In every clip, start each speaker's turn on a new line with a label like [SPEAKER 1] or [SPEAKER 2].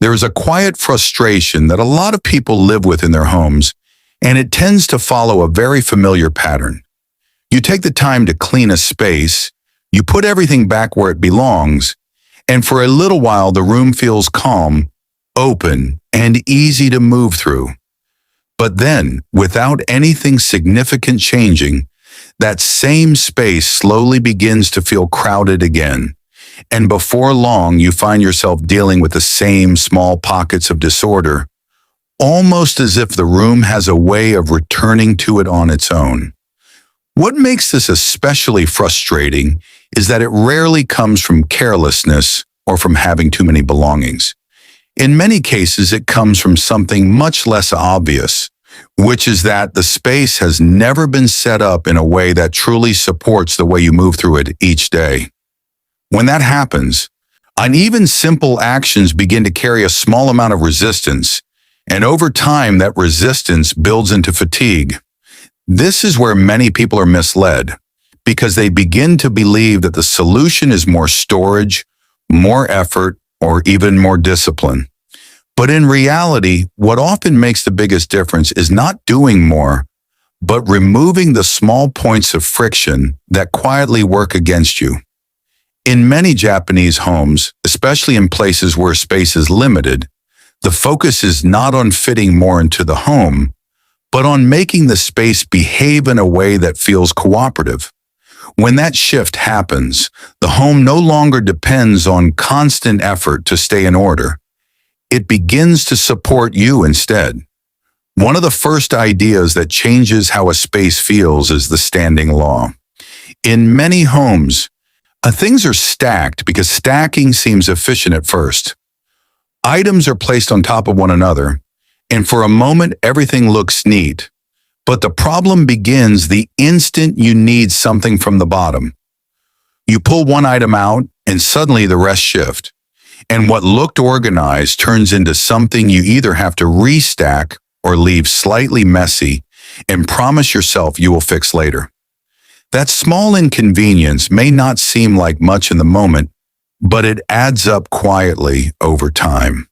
[SPEAKER 1] There is a quiet frustration that a lot of people live with in their homes, and it tends to follow a very familiar pattern. You take the time to clean a space, you put everything back where it belongs, and for a little while the room feels calm, open, and easy to move through. But then, without anything significant changing, that same space slowly begins to feel crowded again. And before long, you find yourself dealing with the same small pockets of disorder, almost as if the room has a way of returning to it on its own. What makes this especially frustrating is that it rarely comes from carelessness or from having too many belongings. In many cases, it comes from something much less obvious, which is that the space has never been set up in a way that truly supports the way you move through it each day. When that happens, even simple actions begin to carry a small amount of resistance, and over time that resistance builds into fatigue. This is where many people are misled, because they begin to believe that the solution is more storage, more effort, or even more discipline. But in reality, what often makes the biggest difference is not doing more, but removing the small points of friction that quietly work against you. In many Japanese homes, especially in places where space is limited, the focus is not on fitting more into the home, but on making the space behave in a way that feels cooperative. When that shift happens, the home no longer depends on constant effort to stay in order. It begins to support you instead. One of the first ideas that changes how a space feels is the standing law. In many homes, things are stacked because stacking seems efficient at first. Items are placed on top of one another, and for a moment everything looks neat. But the problem begins the instant you need something from the bottom. You pull one item out, and suddenly the rest shift. And what looked organized turns into something you either have to restack or leave slightly messy and promise yourself you will fix later. That small inconvenience may not seem like much in the moment, but it adds up quietly over time.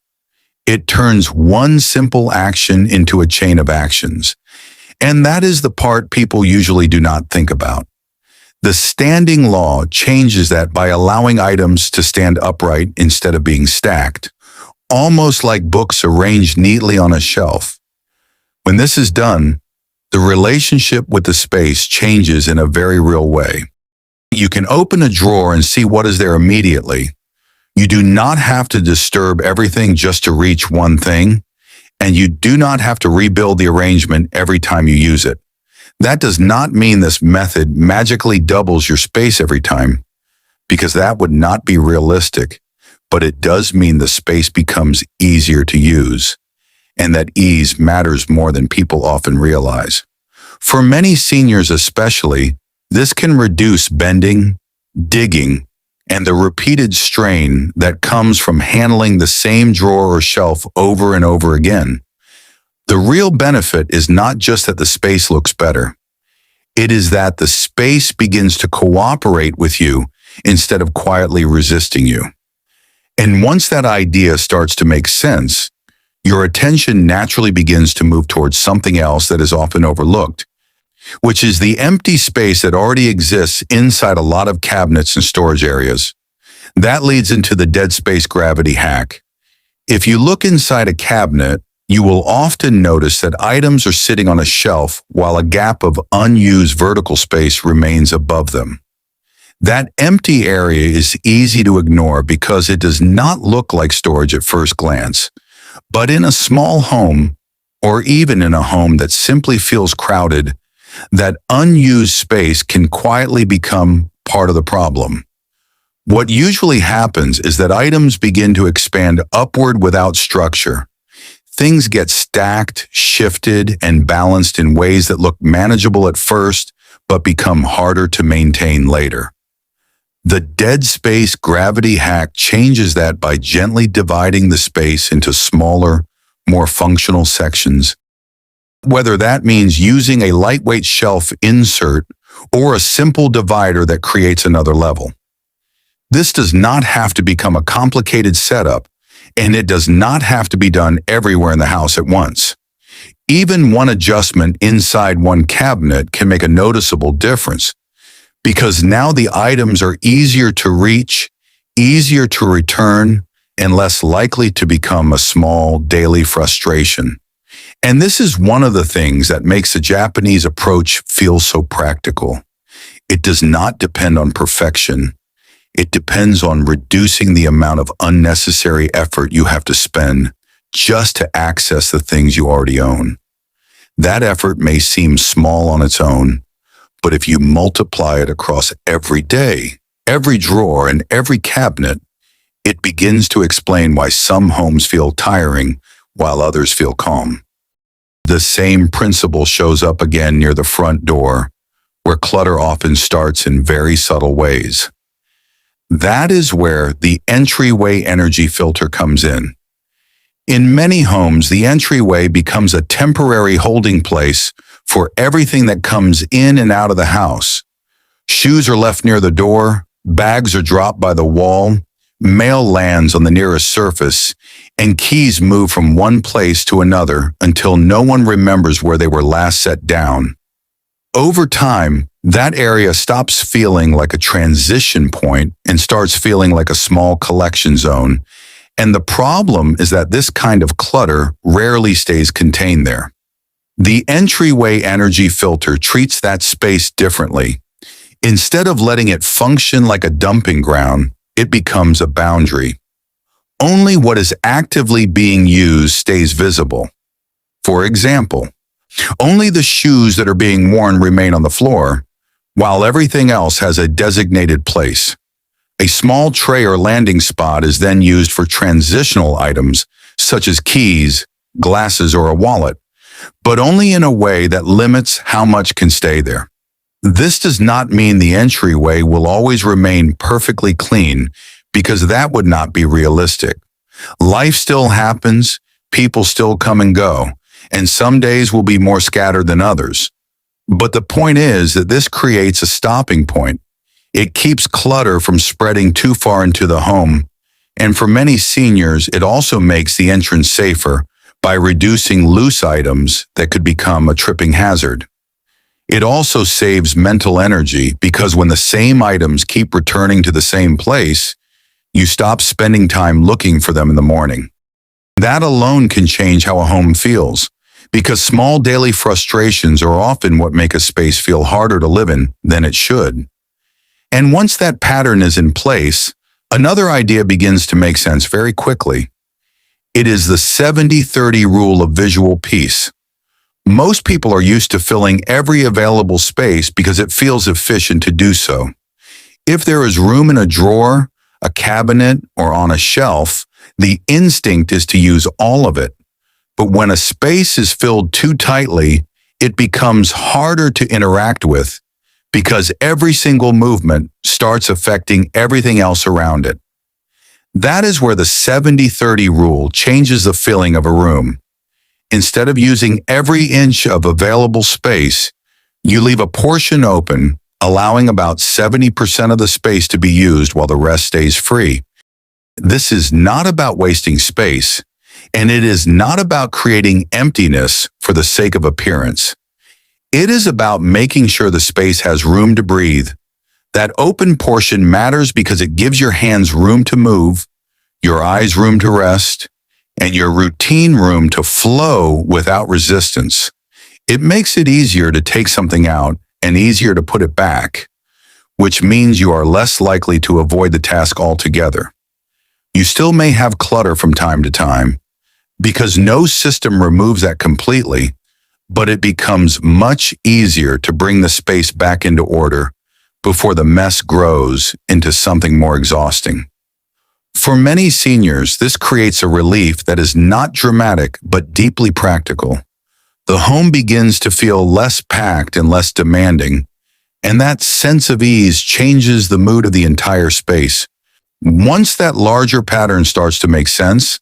[SPEAKER 1] It turns one simple action into a chain of actions. And that is the part people usually do not think about. The standing law changes that by allowing items to stand upright instead of being stacked, almost like books arranged neatly on a shelf. When this is done, the relationship with the space changes in a very real way. You can open a drawer and see what is there immediately. You do not have to disturb everything just to reach one thing, and you do not have to rebuild the arrangement every time you use it. That does not mean this method magically doubles your space every time, because that would not be realistic, but it does mean the space becomes easier to use, and that ease matters more than people often realize. For many seniors especially, this can reduce bending, digging, and the repeated strain that comes from handling the same drawer or shelf over and over again. The real benefit is not just that the space looks better. It is that the space begins to cooperate with you instead of quietly resisting you. And once that idea starts to make sense, your attention naturally begins to move towards something else that is often overlooked, which is the empty space that already exists inside a lot of cabinets and storage areas. That leads into the dead space gravity hack. If you look inside a cabinet, you will often notice that items are sitting on a shelf while a gap of unused vertical space remains above them. That empty area is easy to ignore because it does not look like storage at first glance. But in a small home, or even in a home that simply feels crowded, that unused space can quietly become part of the problem. What usually happens is that items begin to expand upward without structure. Things get stacked, shifted, and balanced in ways that look manageable at first, but become harder to maintain later. The dead space gravity hack changes that by gently dividing the space into smaller, more functional sections. Whether that means using a lightweight shelf insert or a simple divider that creates another level. This does not have to become a complicated setup, And it does not have to be done everywhere in the house at once. Even one adjustment inside one cabinet can make a noticeable difference, because now the items are easier to reach, easier to return, and less likely to become a small daily frustration. And this is one of the things that makes the Japanese approach feel so practical. It does not depend on perfection. It depends on reducing the amount of unnecessary effort you have to spend just to access the things you already own. That effort may seem small on its own, but if you multiply it across every day, every drawer, and every cabinet, it begins to explain why some homes feel tiring while others feel calm. The same principle shows up again near the front door, where clutter often starts in very subtle ways. That is where the entryway energy filter comes in. In many homes, the entryway becomes a temporary holding place for everything that comes in and out of the house. Shoes are left near the door, bags are dropped by the wall, mail lands on the nearest surface, and keys move from one place to another until no one remembers where they were last set down. Over time, that area stops feeling like a transition point and starts feeling like a small collection zone. And the problem is that this kind of clutter rarely stays contained there. The entryway energy filter treats that space differently. Instead of letting it function like a dumping ground, it becomes a boundary. Only what is actively being used stays visible. For example, only the shoes that are being worn remain on the floor, while everything else has a designated place. A small tray or landing spot is then used for transitional items such as keys, glasses, or a wallet, but only in a way that limits how much can stay there. This does not mean the entryway will always remain perfectly clean, because that would not be realistic. Life still happens, people still come and go, and some days will be more scattered than others. But the point is that this creates a stopping point. It keeps clutter from spreading too far into the home, and for many seniors, it also makes the entrance safer by reducing loose items that could become a tripping hazard. It also saves mental energy, because when the same items keep returning to the same place, you stop spending time looking for them in the morning. That alone can change how a home feels, because small daily frustrations are often what make a space feel harder to live in than it should. And once that pattern is in place, another idea begins to make sense very quickly. It is the 70-30 rule of visual peace. Most people are used to filling every available space because it feels efficient to do so. If there is room in a drawer, a cabinet, or on a shelf, the instinct is to use all of it. But when a space is filled too tightly, it becomes harder to interact with, because every single movement starts affecting everything else around it. That is where the 70-30 rule changes the feeling of a room. Instead of using every inch of available space, you leave a portion open, allowing about 70% of the space to be used while the rest stays free. This is not about wasting space, and it is not about creating emptiness for the sake of appearance. It is about making sure the space has room to breathe. That open portion matters because it gives your hands room to move, your eyes room to rest, and your routine room to flow without resistance. It makes it easier to take something out and easier to put it back, which means you are less likely to avoid the task altogether. You still may have clutter from time to time, because no system removes that completely, but it becomes much easier to bring the space back into order before the mess grows into something more exhausting. For many seniors, this creates a relief that is not dramatic but deeply practical. The home begins to feel less packed and less demanding, and that sense of ease changes the mood of the entire space. Once that larger pattern starts to make sense,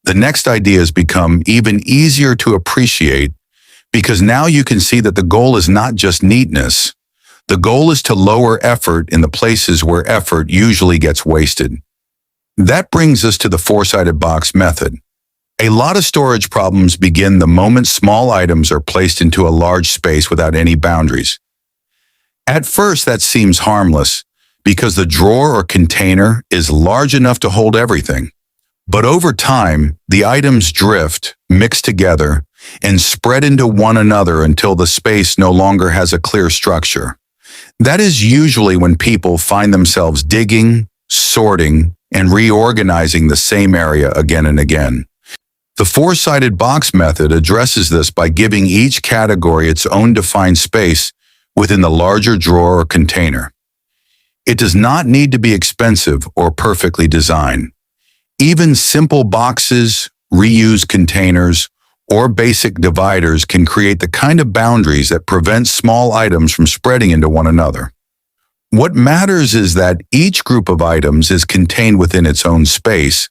[SPEAKER 1] the next ideas become even easier to appreciate, because now you can see that the goal is not just neatness. The goal is to lower effort in the places where effort usually gets wasted. That brings us to the four-sided box method. A lot of storage problems begin the moment small items are placed into a large space without any boundaries. At first, that seems harmless because the drawer or container is large enough to hold everything. But over time, the items drift, mix together, and spread into one another until the space no longer has a clear structure. That is usually when people find themselves digging, sorting, and reorganizing the same area again and again. The four-sided box method addresses this by giving each category its own defined space within the larger drawer or container. It does not need to be expensive or perfectly designed. Even simple boxes, reused containers, or basic dividers can create the kind of boundaries that prevent small items from spreading into one another. What matters is that each group of items is contained within its own space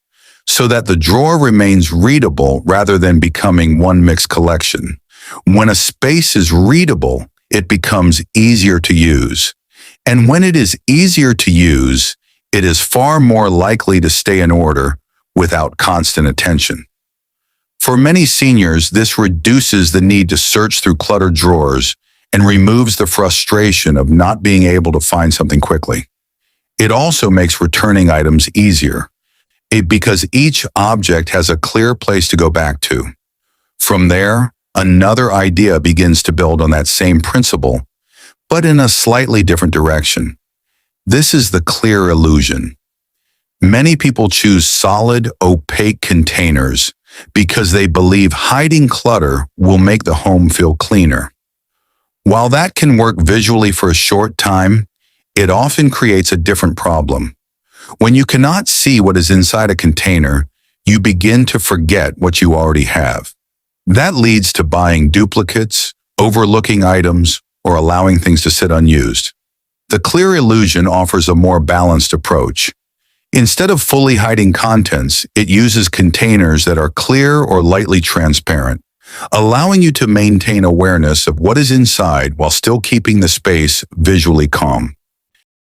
[SPEAKER 1] so that the drawer remains readable rather than becoming one mixed collection. When a space is readable, it becomes easier to use. And when it is easier to use, it is far more likely to stay in order without constant attention. For many seniors, this reduces the need to search through cluttered drawers and removes the frustration of not being able to find something quickly. It also makes returning items easier, because each object has a clear place to go back to. From there, another idea begins to build on that same principle, but in a slightly different direction. This is the clear illusion. Many people choose solid, opaque containers because they believe hiding clutter will make the home feel cleaner. While that can work visually for a short time, it often creates a different problem. When you cannot see what is inside a container, you begin to forget what you already have. That leads to buying duplicates, overlooking items, or allowing things to sit unused. The clear illusion offers a more balanced approach. Instead of fully hiding contents, it uses containers that are clear or lightly transparent, allowing you to maintain awareness of what is inside while still keeping the space visually calm.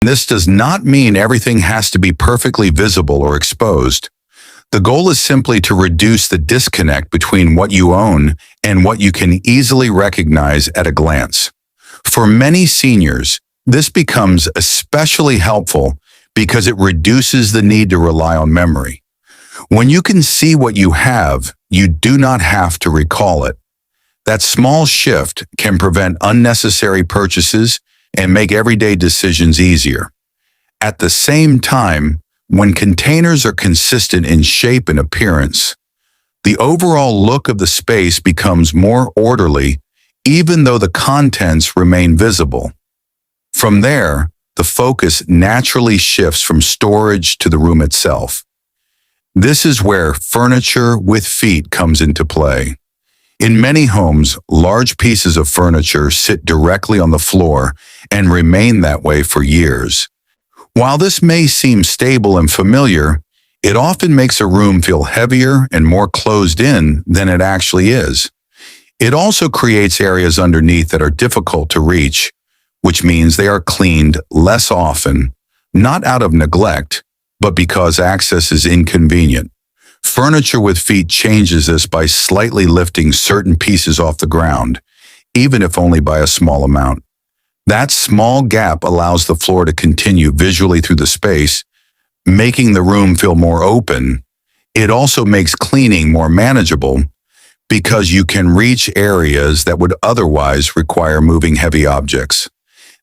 [SPEAKER 1] This does not mean everything has to be perfectly visible or exposed. The goal is simply to reduce the disconnect between what you own and what you can easily recognize at a glance. For many seniors, this becomes especially helpful because it reduces the need to rely on memory. When you can see what you have, you do not have to recall it. That small shift can prevent unnecessary purchases and make everyday decisions easier. At the same time, when containers are consistent in shape and appearance, the overall look of the space becomes more orderly, even though the contents remain visible. From there, the focus naturally shifts from storage to the room itself. This is where furniture with feet comes into play. In many homes, large pieces of furniture sit directly on the floor and remain that way for years. While this may seem stable and familiar, it often makes a room feel heavier and more closed in than it actually is. It also creates areas underneath that are difficult to reach, which means they are cleaned less often, not out of neglect, but because access is inconvenient. Furniture with feet changes this by slightly lifting certain pieces off the ground, even if only by a small amount. That small gap allows the floor to continue visually through the space, making the room feel more open. It also makes cleaning more manageable because you can reach areas that would otherwise require moving heavy objects.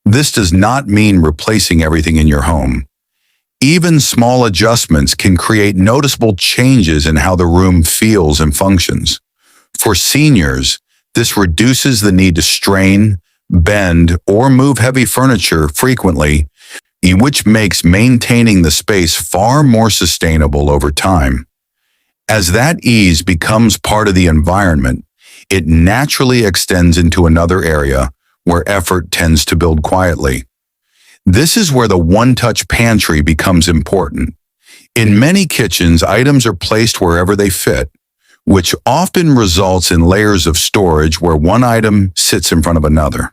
[SPEAKER 1] This does not mean replacing everything in your home. Even small adjustments can create noticeable changes in how the room feels and functions. For seniors, this reduces the need to strain, bend, or move heavy furniture frequently, which makes maintaining the space far more sustainable over time. As that ease becomes part of the environment, it naturally extends into another area where effort tends to build quietly. This is where the one-touch pantry becomes important. In many kitchens, items are placed wherever they fit, which often results in layers of storage where one item sits in front of another.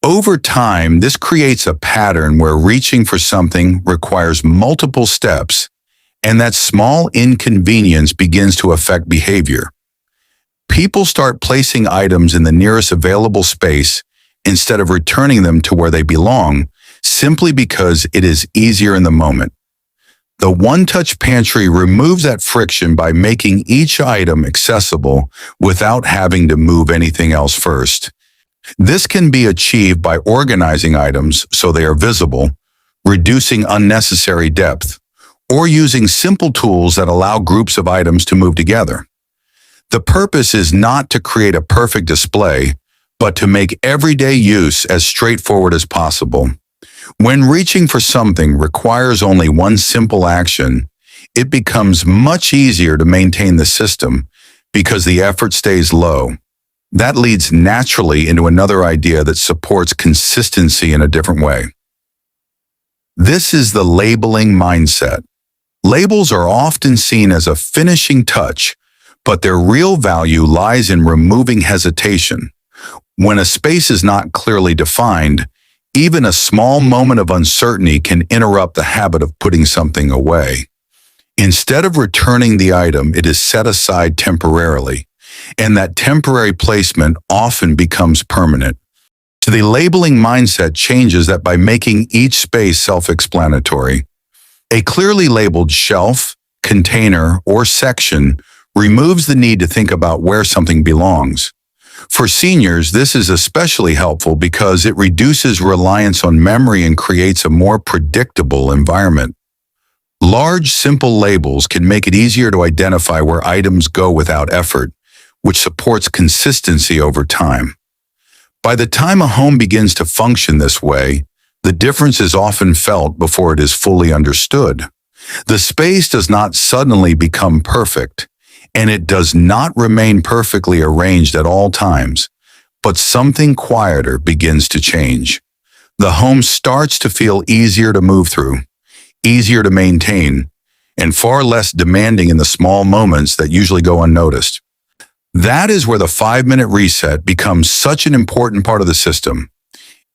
[SPEAKER 1] Over time, this creates a pattern where reaching for something requires multiple steps And that small inconvenience begins to affect behavior. People start placing items in the nearest available space instead of returning them to where they belong, simply because it is easier in the moment. The one-touch pantry removes that friction by making each item accessible without having to move anything else first. This can be achieved by organizing items so they are visible, reducing unnecessary depth, or using simple tools that allow groups of items to move together. The purpose is not to create a perfect display, but to make everyday use as straightforward as possible. When reaching for something requires only one simple action, it becomes much easier to maintain the system because the effort stays low. That leads naturally into another idea that supports consistency in a different way. This is the labeling mindset. Labels are often seen as a finishing touch, but their real value lies in removing hesitation. When a space is not clearly defined, even a small moment of uncertainty can interrupt the habit of putting something away. Instead of returning the item, it is set aside temporarily, and that temporary placement often becomes permanent. So the labeling mindset changes that by making each space self-explanatory. A clearly labeled shelf, container, or section removes the need to think about where something belongs. For seniors, this is especially helpful because it reduces reliance on memory and creates a more predictable environment. Large, simple labels can make it easier to identify where items go without effort, which supports consistency over time. By the time a home begins to function this way, the difference is often felt before it is fully understood. The space does not suddenly become perfect, and it does not remain perfectly arranged at all times, but something quieter begins to change. The home starts to feel easier to move through, easier to maintain, and far less demanding in the small moments that usually go unnoticed. That is where the 5-minute reset becomes such an important part of the system.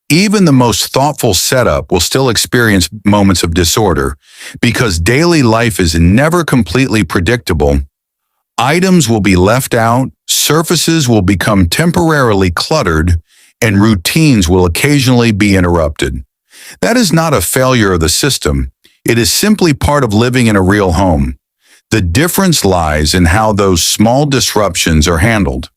[SPEAKER 1] Even the most thoughtful setup will still experience moments of disorder because daily life is never completely predictable. Items will be left out, surfaces will become temporarily cluttered, and routines will occasionally be interrupted. That is not a failure of the system. It is simply part of living in a real home. The difference lies in how those small disruptions are handled.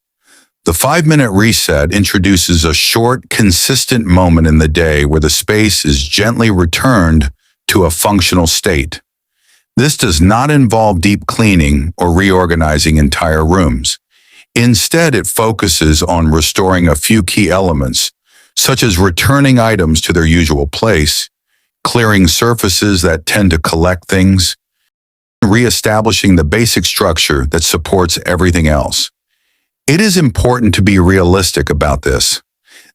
[SPEAKER 1] The 5-minute reset introduces a short, consistent moment in the day where the space is gently returned to a functional state. This does not involve deep cleaning or reorganizing entire rooms. Instead, it focuses on restoring a few key elements, such as returning items to their usual place, clearing surfaces that tend to collect things, and reestablishing the basic structure that supports everything else. It is important to be realistic about this.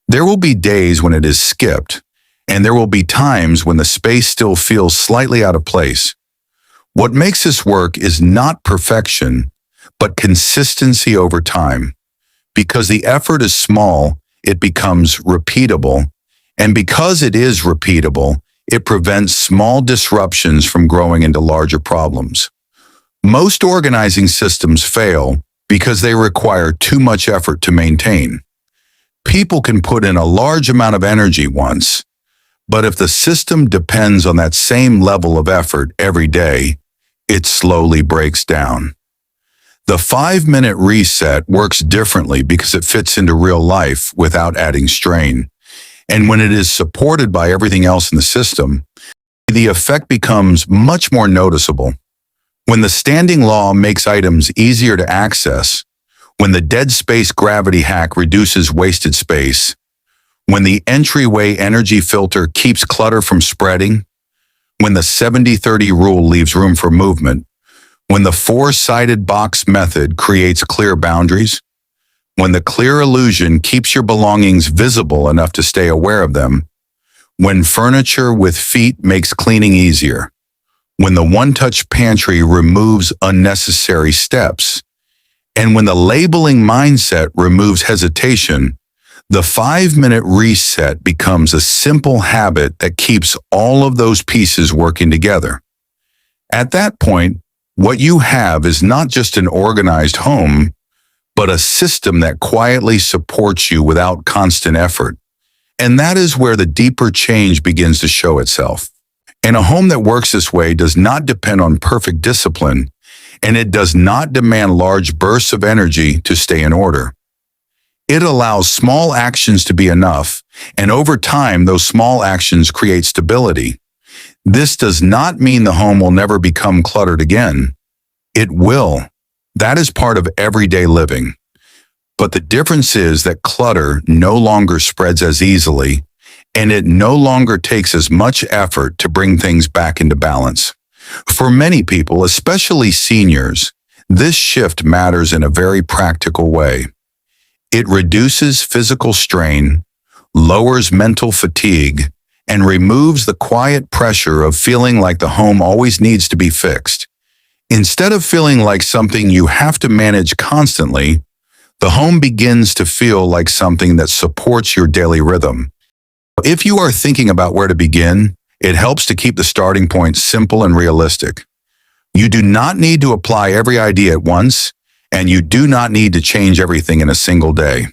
[SPEAKER 1] There will be days when it is skipped, and there will be times when the space still feels slightly out of place. What makes this work is not perfection, but consistency over time. Because the effort is small, it becomes repeatable, and because it is repeatable, it prevents small disruptions from growing into larger problems. Most organizing systems fail because they require too much effort to maintain. People can put in a large amount of energy once, but if the system depends on that same level of effort every day, it slowly breaks down. The 5-minute reset works differently because it fits into real life without adding strain. And when it is supported by everything else in the system, the effect becomes much more noticeable. When the standing law makes items easier to access, when the dead space gravity hack reduces wasted space, when the entryway energy filter keeps clutter from spreading, when the 70-30 rule leaves room for movement, when the 4-sided box method creates clear boundaries, when the clear illusion keeps your belongings visible enough to stay aware of them, when furniture with feet makes cleaning easier, when the one-touch pantry removes unnecessary steps, and when the labeling mindset removes hesitation, the 5-minute reset becomes a simple habit that keeps all of those pieces working together. At that point, what you have is not just an organized home, but a system that quietly supports you without constant effort. And that is where the deeper change begins to show itself. And a home that works this way does not depend on perfect discipline, and it does not demand large bursts of energy to stay in order. It allows small actions to be enough, and over time, those small actions create stability. This does not mean the home will never become cluttered again. It will. That is part of everyday living. But the difference is that clutter no longer spreads as easily, and it no longer takes as much effort to bring things back into balance. For many people, especially seniors, this shift matters in a very practical way. It reduces physical strain, lowers mental fatigue, and removes the quiet pressure of feeling like the home always needs to be fixed. Instead of feeling like something you have to manage constantly, the home begins to feel like something that supports your daily rhythm. If you are thinking about where to begin, it helps to keep the starting point simple and realistic. You do not need to apply every idea at once, and you do not need to change everything in a single day.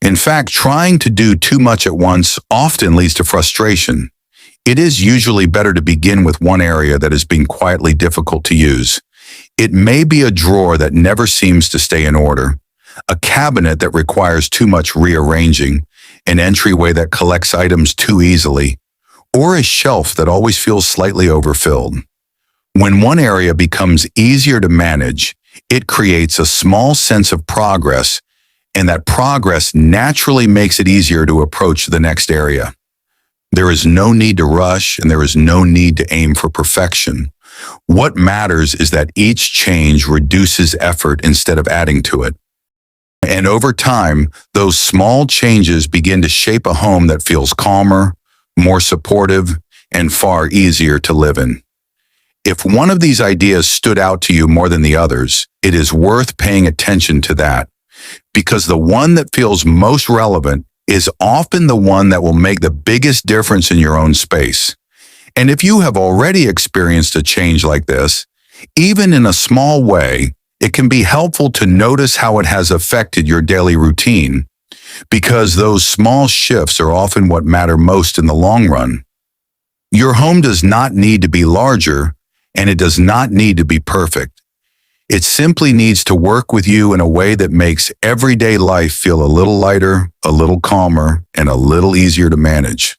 [SPEAKER 1] In fact, trying to do too much at once often leads to frustration. It is usually better to begin with one area that has been quietly difficult to use. It may be a drawer that never seems to stay in order, a cabinet that requires too much rearranging, an entryway that collects items too easily, or a shelf that always feels slightly overfilled. When one area becomes easier to manage, it creates a small sense of progress, and that progress naturally makes it easier to approach the next area. There is no need to rush, and there is no need to aim for perfection. What matters is that each change reduces effort instead of adding to it. And over time, those small changes begin to shape a home that feels calmer, more supportive, and far easier to live in. If one of these ideas stood out to you more than the others, it is worth paying attention to that, because the one that feels most relevant is often the one that will make the biggest difference in your own space. And if you have already experienced a change like this, even in a small way, it can be helpful to notice how it has affected your daily routine, because those small shifts are often what matter most in the long run. Your home does not need to be larger, and it does not need to be perfect. It simply needs to work with you in a way that makes everyday life feel a little lighter, a little calmer, and a little easier to manage.